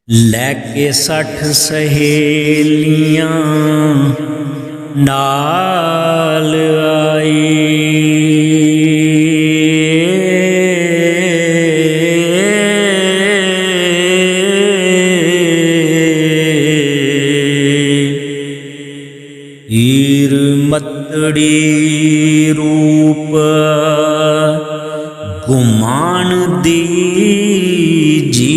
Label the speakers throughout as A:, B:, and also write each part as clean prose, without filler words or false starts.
A: लैके 60 सहेलियां नाल हीर मतड़ी रूप गुमान दी जी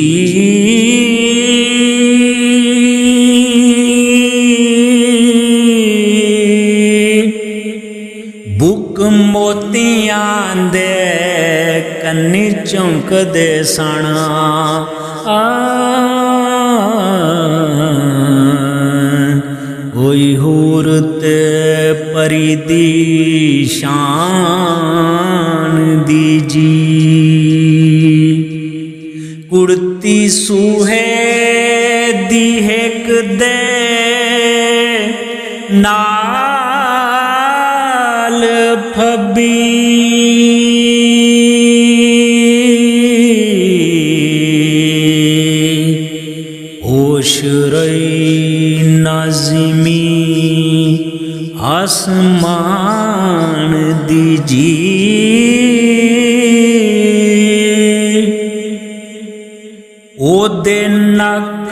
A: बुक मोतियां दे कन्नी चौंकदे सन कोई हूर ते परी दी शान दी जी कुर्ती सूहे दी हिक दे नाल फबी होश रही नाज़िमी आसमान दी जी ओदे नक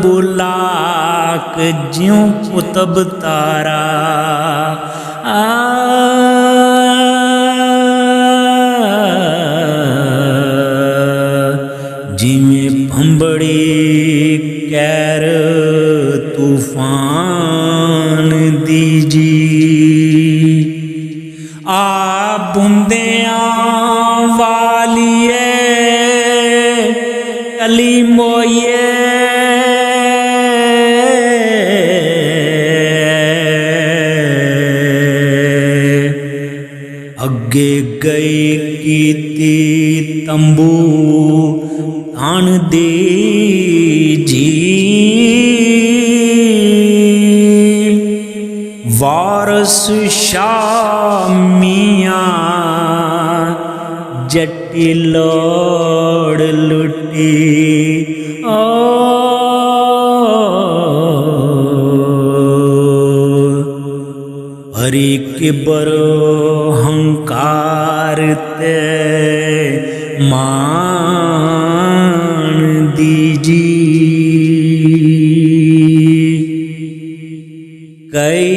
A: बुलाक ज्यों कुतब तारा जिमें भंबड़ी कैर तूफान दी जी आ बुंदियां वालिए कली मोये अगे गई कीती तंबू तान दे जी वारस शामियां जट्टी लोड़ लुटी हरि किबर हंकार ते मान दी जी कई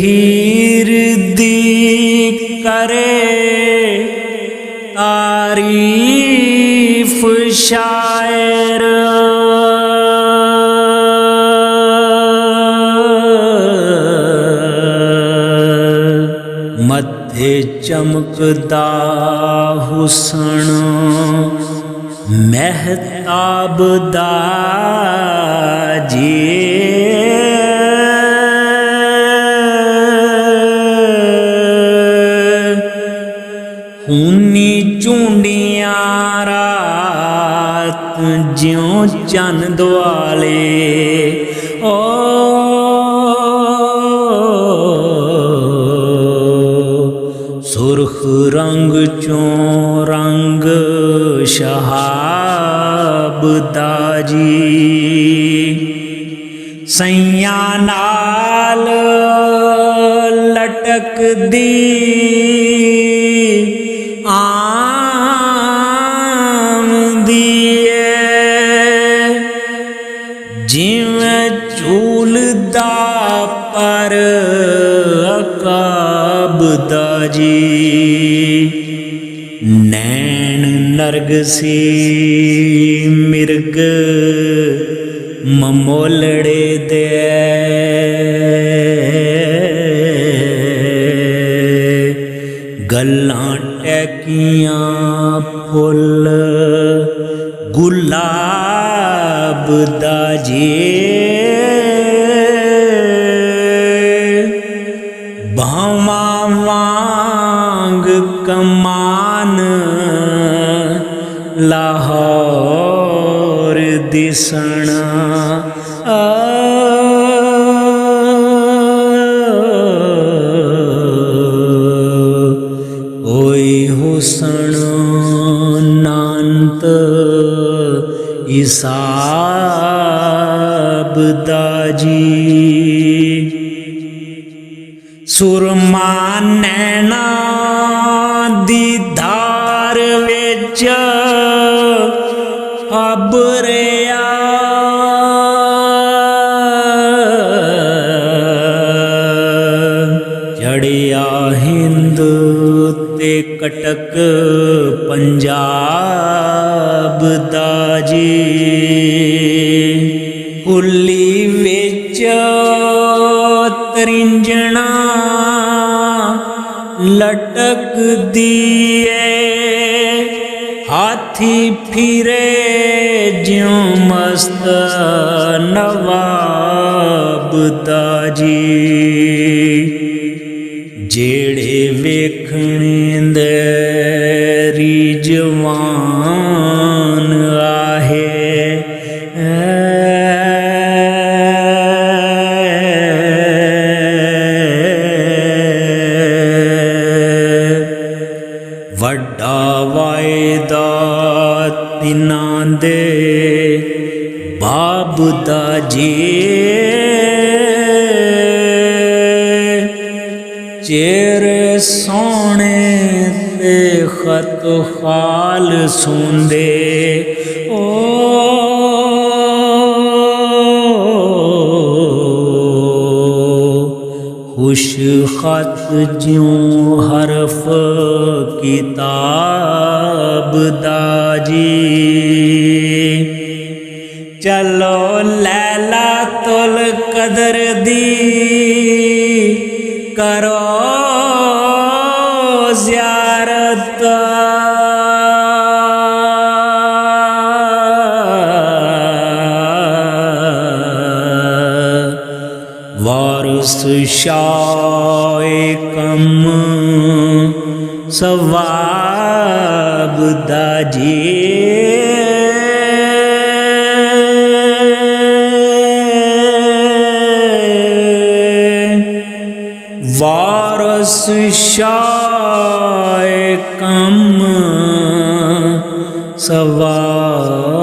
A: हीर दी करे तारीफ शायर मथे चमकदा हुसन महताब दा जी खूनी चूंडियां रात ज्यों चन दुआले सुर्ख रंग चों रंग शहाब दाजी सैयां नाल लटक दी आम दिए जिवें झूलदा पर अकाब दाजी नैन नरगसी मिर्ग ममोलड़े दे गल्लां टैकियां फुल गुलाब दा जी भावां वांग कमान लाहौर दिसना कोई हुसन नानत हिसाब ਸਾਹਿਬ ਦਾ ਜੀ। ਸੁਰਮਾ ਨੈਣਾ ਦੀ ਧਾਰ ਵਿੱਚ ਅਬਰਿਆ ਚੜਿਆ ਹਿੰਦ ਤੇ ਕਟਕ ਪੰਜਾਬ ਦਾ ਜੀ। ਕੁੱਲੀ ਵਿੱਚ ਤਰਿੰਜਣਾ ਲਟਕਦੀ ਏ, ਹਾਥੀ ਫਿਰੇ ਜਿਉਂ ਮਸਤ ਨਵਾਬ ਦਾ ਜੀ। ਜਿਹੜੇ ਵੇਖਣੇ ਦੇ ਰੀਜਵਾਨ ਆਹੇ ਵੱਡਾ ਵਾਇਦਾ ਤਿਨਾਂ ਦੇ ਬਾਬ ਦਾ ਜੀ। ਚਿਹਰੇ ਸੋਹਣੇ ਤੇ ਖਤ ਖਾਲ ਸੁੰਦੇ ਓ ਖੁਸ਼ ਖਤ ਜਿਉਂ ਹਰਫ ਕਿਤਾਬ ਦਾ ਜੀ। ਚਲੋ ਲੈਲਾ ਤੁਲ ਕਦਰ ਦੀ ਕਰੋ ਜ਼ਿਆਰਤ, ਵਾਰਿਸ ਸ਼ਾਏ ਕਮ ਸਵਾਬ ਦਾ ਜੀ। ਵਾਰਿਸ ਸ਼ਾਏ ਕਮ ਸਵਾਬ